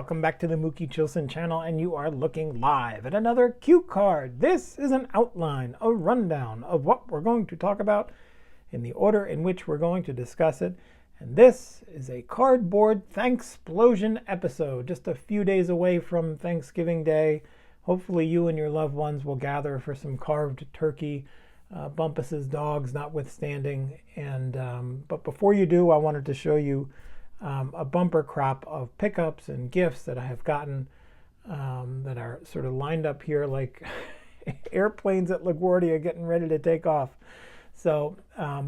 welcome back to the Mookie Chilson channel, and you are looking live at another cue card. This is an outline, a rundown of what we're going to talk about in the order in which we're going to discuss it. And this is a cardboard Thanks-Splosion episode, just a few days away from Thanksgiving Day. Hopefully you and your loved ones will gather for some carved turkey, Bumpus's dogs notwithstanding. But before you do, I wanted to show you a bumper crop of pickups and gifts that I have gotten that are sort of lined up here like airplanes at LaGuardia getting ready to take off. So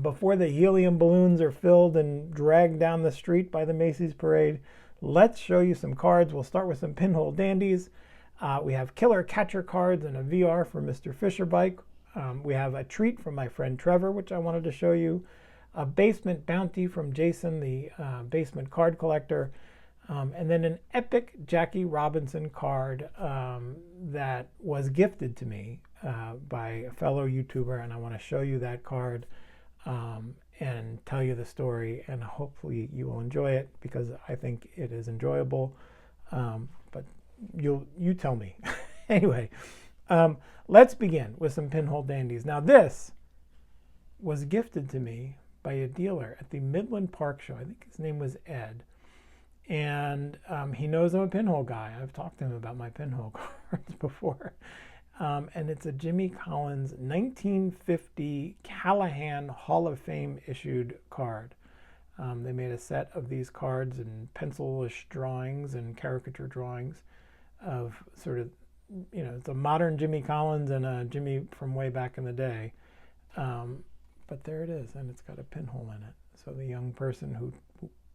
before the helium balloons are filled and dragged down the street by the Macy's parade, let's show you some cards. We'll start with some pinhole dandies. We have killer catcher cards and a VR for Mr. Fisher Bike. We have a treat from my friend Trevor, which I wanted to show you. A basement bounty from Jason, the basement card collector, and then an epic Jackie Robinson card that was gifted to me by a fellow YouTuber, and I want to show you that card and tell you the story, and hopefully you will enjoy it because I think it is enjoyable, but you tell me. Anyway, let's begin with some pinhole dandies. Now this was gifted to me by a dealer at the Midland Park Show. I think his name was Ed. And he knows I'm a pinhole guy. I've talked to him about my pinhole cards before. And it's a Jimmy Collins 1950 Callahan Hall of Fame issued card. They made a set of these cards and pencil-ish drawings and caricature drawings of sort of, you know, it's a modern Jimmy Collins and a Jimmy from way back in the day. But there it is, and it's got a pinhole in it. So the young person who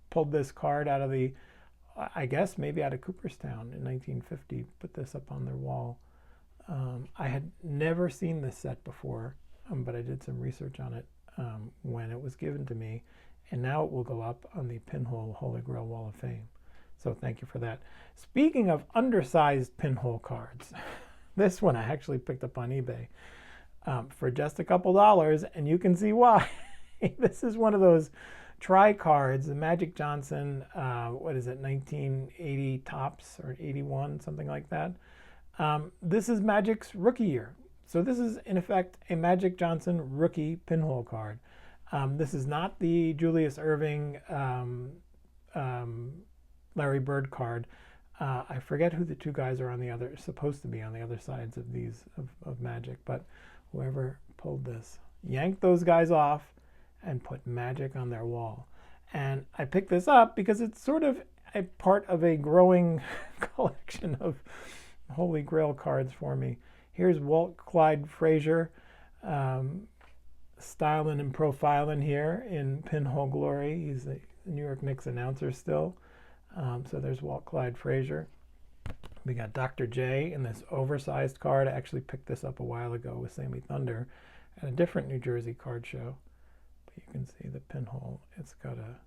pulled this card out of the, I guess maybe out of Cooperstown in 1950, put this up on their wall. I had never seen this set before, but I did some research on it when it was given to me, and now it will go up on the Pinhole Holy Grail Wall of Fame. So thank you for that. Speaking of undersized pinhole cards, this one I actually picked up on eBay. For just a couple dollars, and you can see why. This is one of those try cards, the Magic Johnson, what is it, 1980 tops or 81, something like that. This is Magic's rookie year. So this is, in effect, a Magic Johnson rookie pinhole card. This is not the Julius Erving Larry Bird card. I forget who the two guys are on the other, supposed to be on the other sides of these, of Magic, but whoever pulled this yanked those guys off and put Magic on their wall. And I picked this up because it's sort of a part of a growing collection of Holy Grail cards for me. Here's Walt Clyde Frazier, styling and profiling here in pinhole glory. He's the New York Knicks announcer still. So there's Walt Clyde Frazier. We got Dr. J in this oversized card. I actually picked this up a while ago with Sammy Thunder at a different New Jersey card show. But you can see the pinhole. It's got a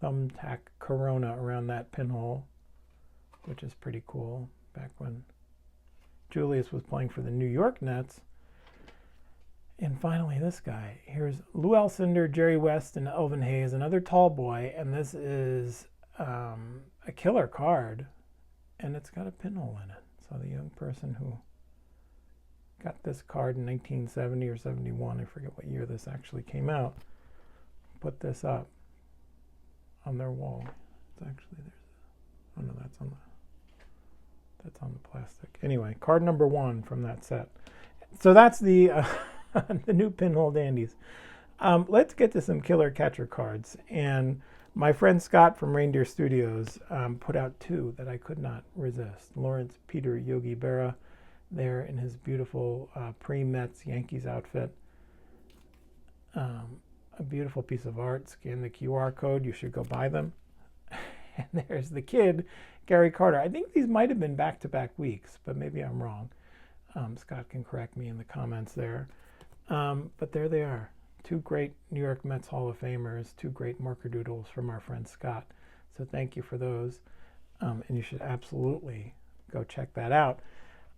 thumbtack corona around that pinhole, which is pretty cool. Back when Julius was playing for the New York Nets. And finally, this guy. Here's Lou Alcindor, Jerry West, and Elvin Hayes, another tall boy. And this is a killer card. And it's got a pinhole in it. So the young person who got this card in 1970 or 71, I forget what year this actually came out, put this up on their wall. It's actually, oh no, that's on the plastic. Anyway, card number 1 from that set. So that's the the new pinhole dandies. Let's get to some killer catcher cards. And my friend Scott from Reindeer Studios put out 2 that I could not resist. Lawrence Peter Yogi Berra there in his beautiful pre-Mets Yankees outfit. A beautiful piece of art. Scan the QR code. You should go buy them. And there's the kid, Gary Carter. I think these might have been back-to-back weeks, but maybe I'm wrong. Scott can correct me in the comments there. But there they are. 2 great New York Mets Hall of Famers, 2 great marker doodles from our friend Scott. So thank you for those. And you should absolutely go check that out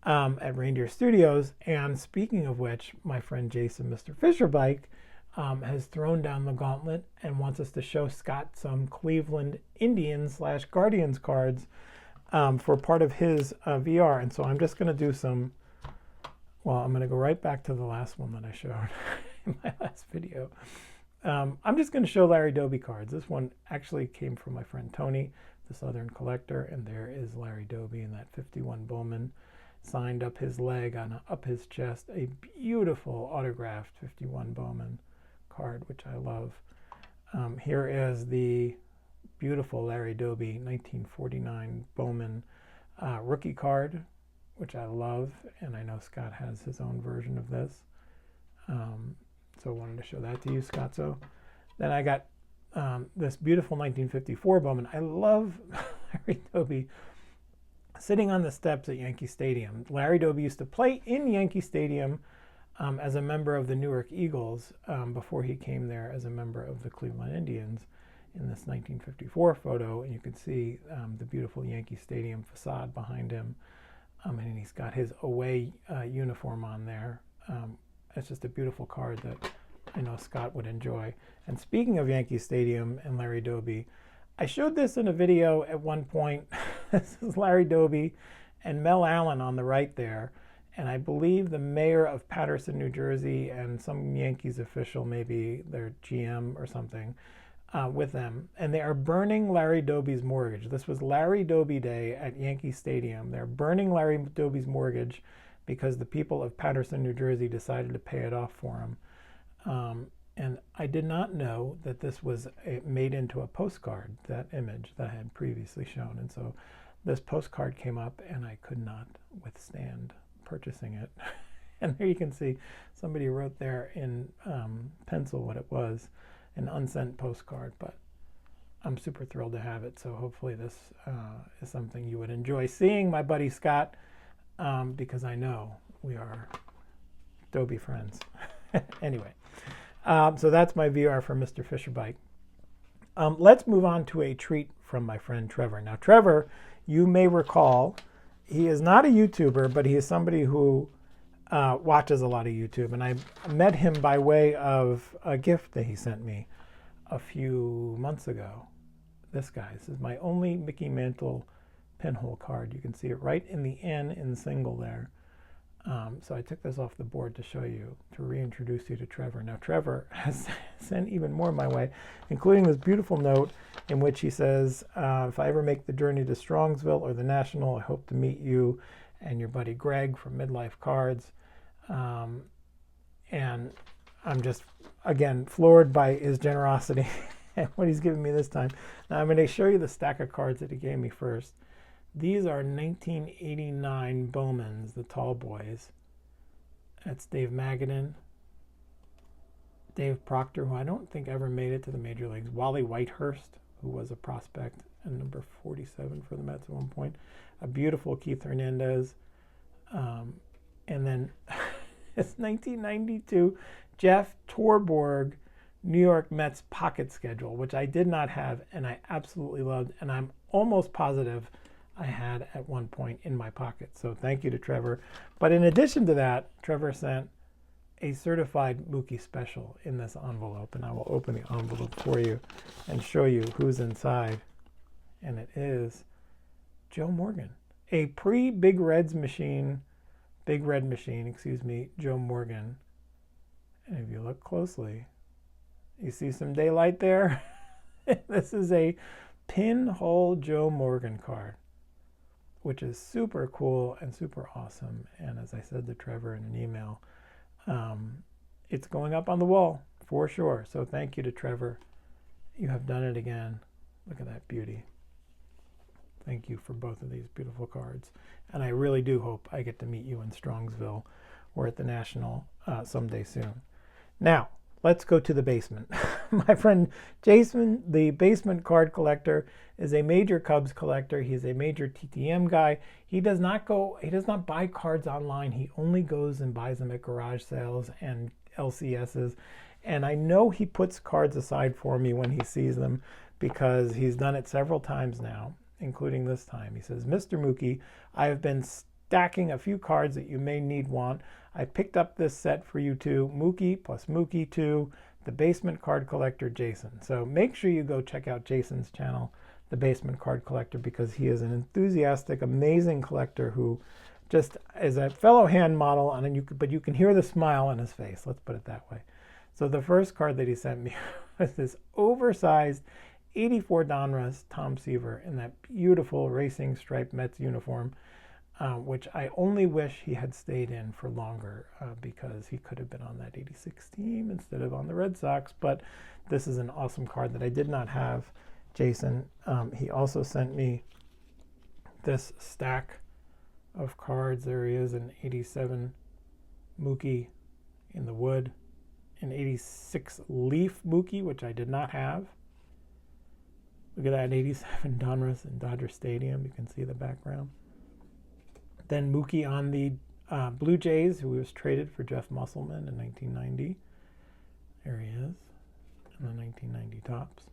at Reindeer Studios. And speaking of which, my friend Jason, Mr. Fisher Bike, has thrown down the gauntlet and wants us to show Scott some Cleveland Indians / Guardians cards for part of his VR. And so I'm just going to do some, well, I'm going to go right back to the last one that I showed in my last video. I'm just going to show Larry Doby cards. This one actually came from my friend Tony, the Southern Collector, and there is Larry Doby in that 51 Bowman, signed up his leg, up his chest, a beautiful autographed 51 Bowman card, which I love. Here is the beautiful Larry Doby 1949 Bowman rookie card, which I love, and I know Scott has his own version of this. So I wanted to show that to you, Scott. So then I got this beautiful 1954 Bowman. I love Larry Doby sitting on the steps at Yankee Stadium. Larry Doby used to play in Yankee Stadium as a member of the Newark Eagles before he came there as a member of the Cleveland Indians in this 1954 photo. And you can see the beautiful Yankee Stadium facade behind him. And he's got his away uniform on there. It's just a beautiful card that I know Scott would enjoy. And speaking of Yankee Stadium and Larry Doby, I showed this in a video at one point. This is Larry Doby and Mel Allen on the right there. And I believe the mayor of Paterson, New Jersey, and some Yankees official, maybe their GM or something, with them. And they are burning Larry Doby's mortgage. This was Larry Doby Day at Yankee Stadium. They're burning Larry Doby's mortgage because the people of Paterson, New Jersey decided to pay it off for him. And I did not know that this was made into a postcard, that image that I had previously shown. And so this postcard came up and I could not withstand purchasing it. And there you can see somebody wrote there in pencil what it was, an unsent postcard, but I'm super thrilled to have it. So hopefully this is something you would enjoy seeing, my buddy Scott, because I know we are Doby friends. Anyway, so that's my VR for Mr. Fisher Bike. Let's move on to a treat from my friend Treavor. Now, Treavor, you may recall, he is not a YouTuber, but he is somebody who watches a lot of YouTube. And I met him by way of a gift that he sent me a few months ago. This guy, this is my only Mickey Mantle pinhole card. You can see it right in the N in single there. So I took this off the board to show you, to reintroduce you to Treavor. Now, Treavor has sent even more my way, including this beautiful note in which he says, if I ever make the journey to Strongsville or the National, I hope to meet you and your buddy Greg from Midlife Cards. And I'm just, again, floored by his generosity and what he's given me this time. Now, I'm going to show you the stack of cards that he gave me first. These are 1989 Bowmans, the tall boys. That's Dave Magadan, Dave Proctor, who I don't think ever made it to the major leagues, Wally Whitehurst, who was a prospect and number 47 for the Mets at one point, a beautiful Keith Hernandez, and then it's 1992 Jeff Torborg New York Mets pocket schedule, which I did not have and I absolutely loved, and I'm almost positive I had at one point in my pocket. So thank you to Treavor. But in addition to that, Treavor sent a certified Mookie special in this envelope, and I will open the envelope for you and show you who's inside. And it is Joe Morgan, a pre-Big Red machine, Joe Morgan. And if you look closely, you see some daylight there. This is a pinhole Joe Morgan card, which is super cool and super awesome. And as I said to Treavor in an email, it's going up on the wall for sure. So thank you to Treavor. You have done it again. Look at that beauty. Thank you for both of these beautiful cards. And I really do hope I get to meet you in Strongsville or at the National someday soon. Now, let's go to the basement. My friend Jason, the basement card collector, is a major Cubs collector. He's a major TTM guy. He does not buy cards online. He only goes and buys them at garage sales and LCSs. And I know he puts cards aside for me when he sees them because he's done it several times now, including this time. He says, Mr. Mookie, I have been stacking a few cards that you may want. I picked up this set for you too, Mookie plus Mookie 2, the basement card collector Jason. So make sure you go check out Jason's channel. the basement card collector, because he is an enthusiastic, amazing collector who just is a fellow hand model, but you can hear the smile on his face. Let's put it that way. So the first card that he sent me was this oversized 84 Donruss Tom Seaver in that beautiful racing striped Mets uniform, which I only wish he had stayed in for longer, because he could have been on that 86 team instead of on the Red Sox. But this is an awesome card that I did not have, Jason. He also sent me this stack of cards. There he is, an 87 Mookie in the wood, an 86 Leaf Mookie, which I did not have. Look at that, 87 Donruss in Dodger Stadium. You can see the background. Then Mookie on the Blue Jays, who was traded for Jeff Musselman in 1990. There he is, in the 1990 tops.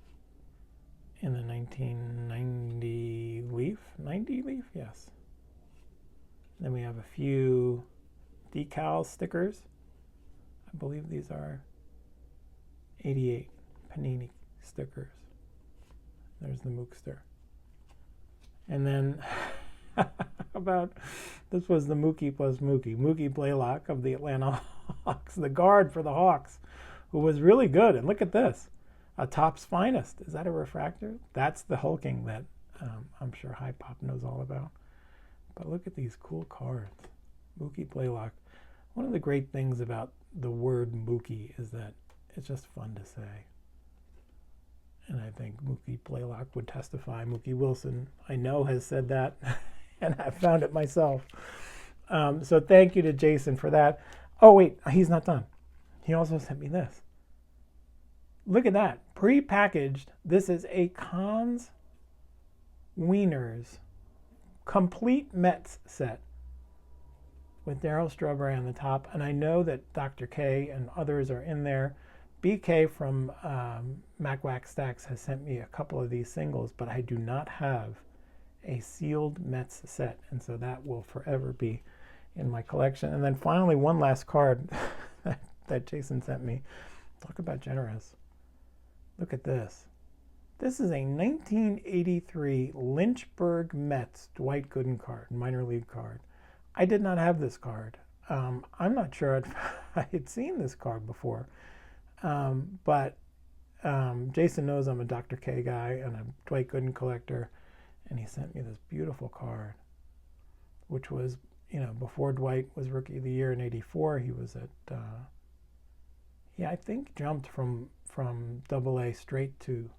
In the 1990 Leaf, 90 Leaf, yes. Then we have a few decal stickers. I believe these are 88 Panini stickers. There's the Mookster. And then, this was the Mookie plus Mookie. Mookie Blaylock of the Atlanta Hawks, the guard for the Hawks, who was really good. And look at this, a Topps Finest. Is that a refractor? That's the hulking that I'm sure High Pop knows all about. But look at these cool cards. Mookie Blaylock. One of the great things about the word Mookie is that it's just fun to say. And I think Mookie Blaylock would testify. Mookie Wilson, I know, has said that, and I've found it myself. So thank you to Jason for that. Oh, wait, he's not done. He also sent me this. Look at that. Pre-packaged. This is a Cons Wieners complete Mets set with Darryl Strawberry on the top. And I know that Dr. K and others are in there. BK from Mac Wax Stacks has sent me a couple of these singles, but I do not have a sealed Mets set, and so that will forever be in my collection. And then finally, one last card that Jason sent me. Talk about generous. Look at this. This is a 1983 Lynchburg Mets Dwight Gooden card, minor league card. I did not have this card. I'm not sure I had seen this card before. But Jason knows I'm a Dr. K guy and a Dwight Gooden collector, and he sent me this beautiful card, which was, before Dwight was Rookie of the Year in '84. He was at, I think jumped from AA straight to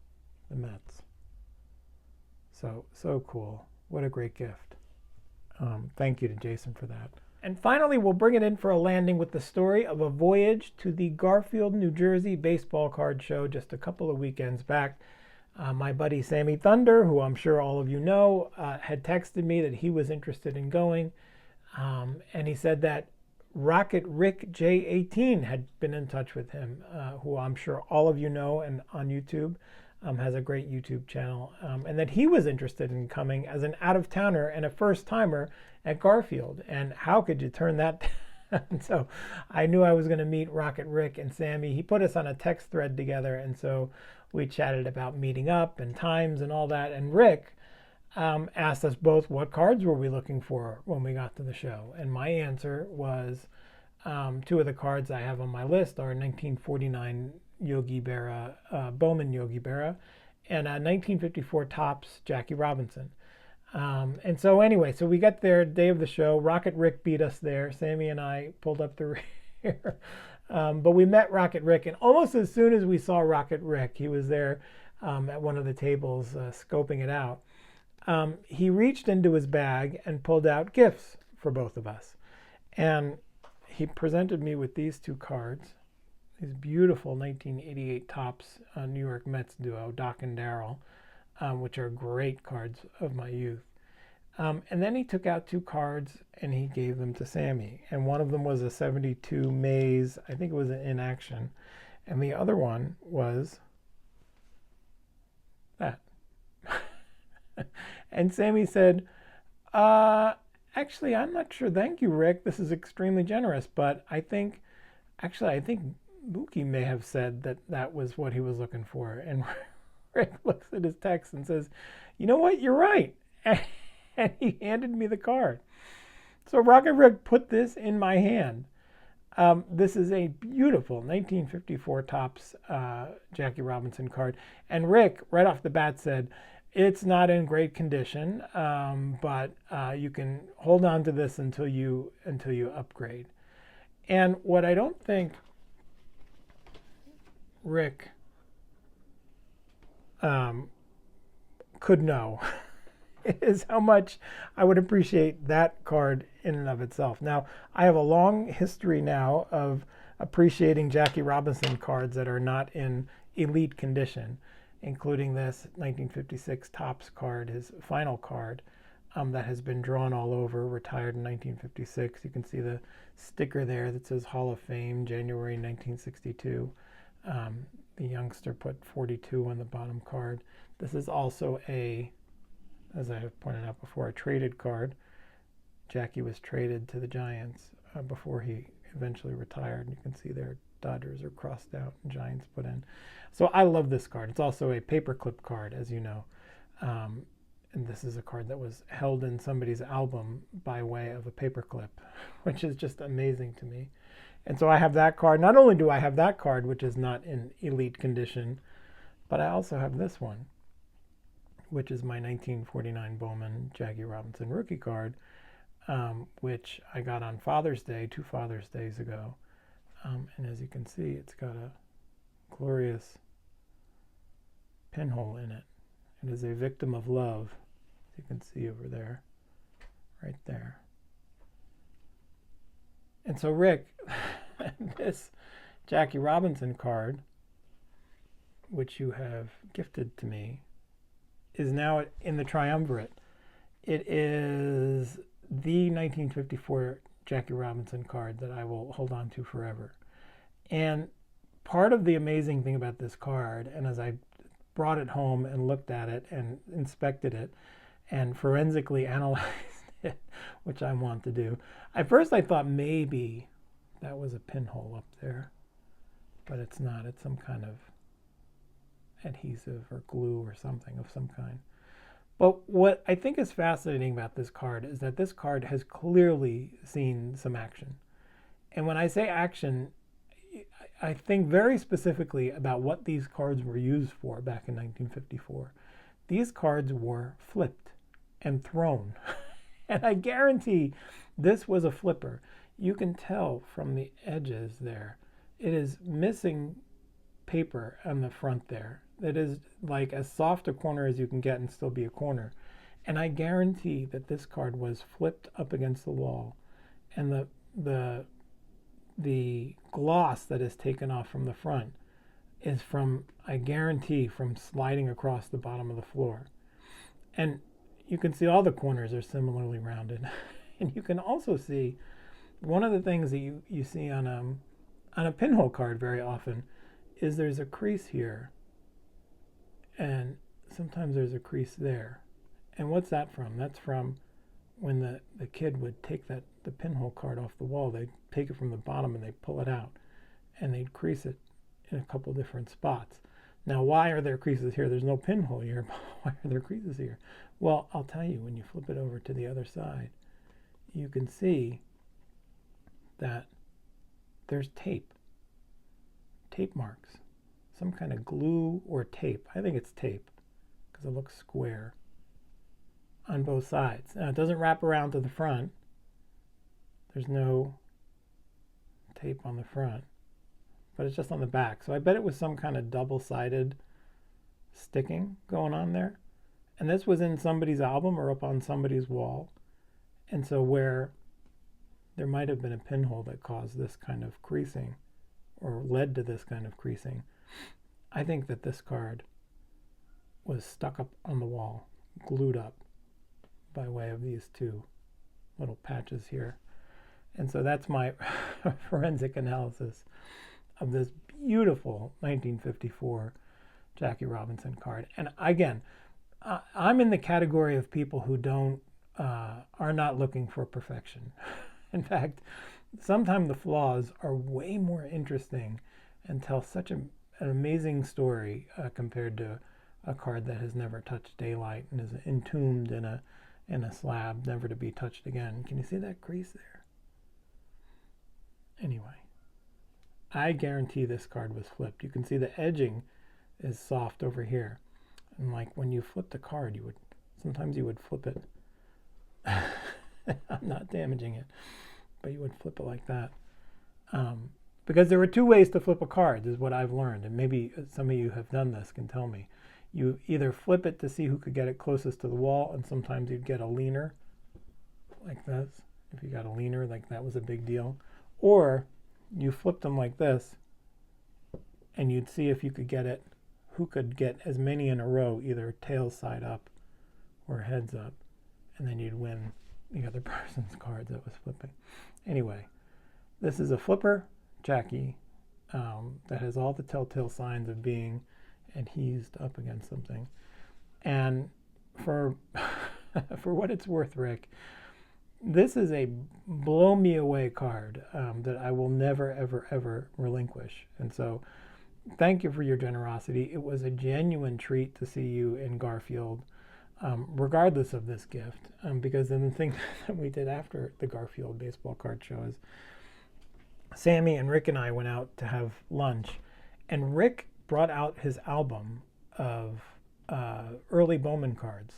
the Mets. So cool. What a great gift. Thank you to Jason for that. And finally, we'll bring it in for a landing with the story of a voyage to the Garfield, New Jersey baseball card show just a couple of weekends back. My buddy Sammy Thunder, who I'm sure all of you know, had texted me that he was interested in going. And he said that Rocket Rick J18 had been in touch with him, who I'm sure all of you know, and on YouTube, has a great YouTube channel. And that he was interested in coming as an out-of-towner and a first-timer at Garfield. And how could you turn that down? So I knew I was going to meet Rocket Rick and Sammy. He put us on a text thread together, and so we chatted about meeting up and times and all that. And Rick asked us both what cards were we looking for when we got to the show. And my answer was two of the cards I have on my list are 1949 Yogi Berra, Bowman Yogi Berra, and 1954 Topps Jackie Robinson. And so anyway, so we got there day of the show. Rocket Rick beat us there. Sammy and I pulled up the rear. But we met Rocket Rick, and almost as soon as we saw Rocket Rick, he was there at one of the tables scoping it out. He reached into his bag and pulled out gifts for both of us. And he presented me with these two cards, these beautiful 1988 Topps New York Mets duo, Doc and Darryl, which are great cards of my youth. And then he took out two cards and he gave them to Sammy. And one of them was a 72 Mays, I think it was in action. And the other one was that. And Sammy said, actually, I'm not sure. Thank you, Rick. This is extremely generous. But I think Mookie may have said that that was what he was looking for. And Rick looks at his text and says, "You know what? You're right." And he handed me the card. So Rocket Rick put this in my hand. This is a beautiful 1954 Topps Jackie Robinson card. And Rick, right off the bat, said, "It's not in great condition, but you can hold on to this until you upgrade." And what I don't think Rick could know is how much I would appreciate that card in and of itself. Now, I have a long history now of appreciating Jackie Robinson cards that are not in elite condition, including this 1956 Topps card, his final card, that has been drawn all over, retired in 1956. You can see the sticker there that says Hall of Fame, January 1962. The youngster put 42 on the bottom card. This is also a, as I have pointed out before, a traded card. Jackie was traded to the Giants before he eventually retired. You can see their Dodgers are crossed out and Giants put in. So I love this card. It's also a paperclip card, as you know. And this is a card that was held in somebody's album by way of a paperclip, which is just amazing to me. And so I have that card. Not only do I have that card, which is not in elite condition, but I also have this one, which is my 1949 Bowman Jackie Robinson rookie card, which I got on Father's Day, 2 Father's Days ago. And as you can see, it's got a glorious pinhole in it. It is a victim of love, as you can see over there, right there. And so Rick, this Jackie Robinson card, which you have gifted to me, is now in the triumvirate. It is the 1954 Jackie Robinson card that I will hold on to forever. And part of the amazing thing about this card, and as I brought it home and looked at it and inspected it and forensically analyzed it, which I want to do, at first I thought maybe that was a pinhole up there, but it's not. It's some kind of adhesive or glue or something of some kind. But what I think is fascinating about this card is that this card has clearly seen some action. And when I say action, I think very specifically about what these cards were used for back in 1954. These cards were flipped and thrown. And I guarantee this was a flipper. You can tell from the edges there, it is missing paper on the front there. It is like as soft a corner as you can get and still be a corner. And I guarantee that this card was flipped up against the wall, and the gloss that is taken off from the front is from, I guarantee, from sliding across the bottom of the floor. And you can see all the corners are similarly rounded. And you can also see one of the things that you see on a pinhole card very often is there's a crease here, and sometimes there's a crease there. And what's that from? That's from when the kid would take the pinhole card off the wall. They'd take it from the bottom and they'd pull it out, and they'd crease it in a couple different spots. Now, why are there creases here? There's no pinhole here, but why are there creases here? Well, I'll tell you, when you flip it over to the other side, you can see that there's tape marks, some kind of glue or tape. I think it's tape because it looks square on both sides. Now, it doesn't wrap around to the front. There's no tape on the front, but it's just on the back. So I bet it was some kind of double-sided sticking going on there. And this was in somebody's album or up on somebody's wall. And so where there might have been a pinhole that caused this kind of creasing or led to this kind of creasing, I think that this card was stuck up on the wall, glued up by way of these two little patches here. And so that's my forensic analysis of this beautiful 1954 Jackie Robinson card. And again, I'm in the category of people who are not looking for perfection. In fact, sometimes the flaws are way more interesting and tell such an amazing story compared to a card that has never touched daylight and is entombed in a slab, never to be touched again. Can you see that crease there? Anyway, I guarantee this card was flipped. You can see the edging is soft over here. And like when you flip the card, sometimes you would flip it. I'm not damaging it, but you would flip it like that. Because there were two ways to flip a card, is what I've learned. And maybe some of you have done this, can tell me. You either flip it to see who could get it closest to the wall, and sometimes you'd get a leaner like this. If you got a leaner, like that was a big deal. Or you flip them like this, and you'd see if you could get it, who could get as many in a row, either tails side up or heads up, and then you'd win the other person's cards that was flipping. Anyway, this is a flipper Jackie that has all the telltale signs of being adhesed up against something. And for for what it's worth, Rick, this is a blow me away card that I will never, ever, ever relinquish. And so thank you for your generosity. It was a genuine treat to see you in Garfield, regardless of this gift, because then the thing that we did after the Garfield baseball card show is Sammy and Rick and I went out to have lunch, and Rick brought out his album of early Bowman cards.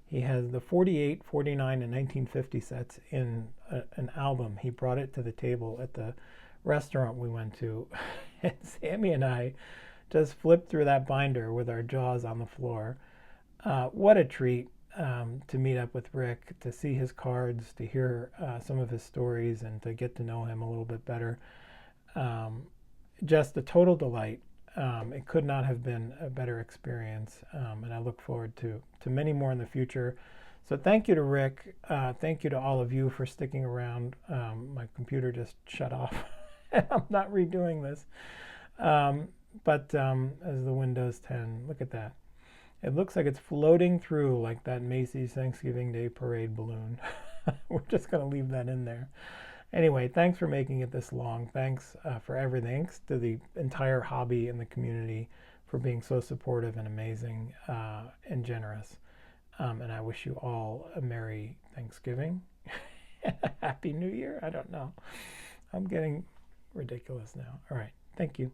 He has the 48, 49, and 1950 sets in an album. He brought it to the table at the restaurant we went to, and Sammy and I just flipped through that binder with our jaws on the floor. What a treat to meet up with Rick, to see his cards, to hear some of his stories, and to get to know him a little bit better. Just a total delight. It could not have been a better experience, and I look forward to many more in the future. So thank you to Rick. Thank you to all of you for sticking around. My computer just shut off. I'm not redoing this. But as the Windows 10, look at that. It looks like it's floating through like that Macy's Thanksgiving Day Parade balloon. We're just going to leave that in there. Anyway, thanks for making it this long. Thanks for everything. Thanks to the entire hobby and the community for being so supportive and amazing and generous. And I wish you all a Merry Thanksgiving. A Happy New Year. I don't know. I'm getting ridiculous now. All right. Thank you.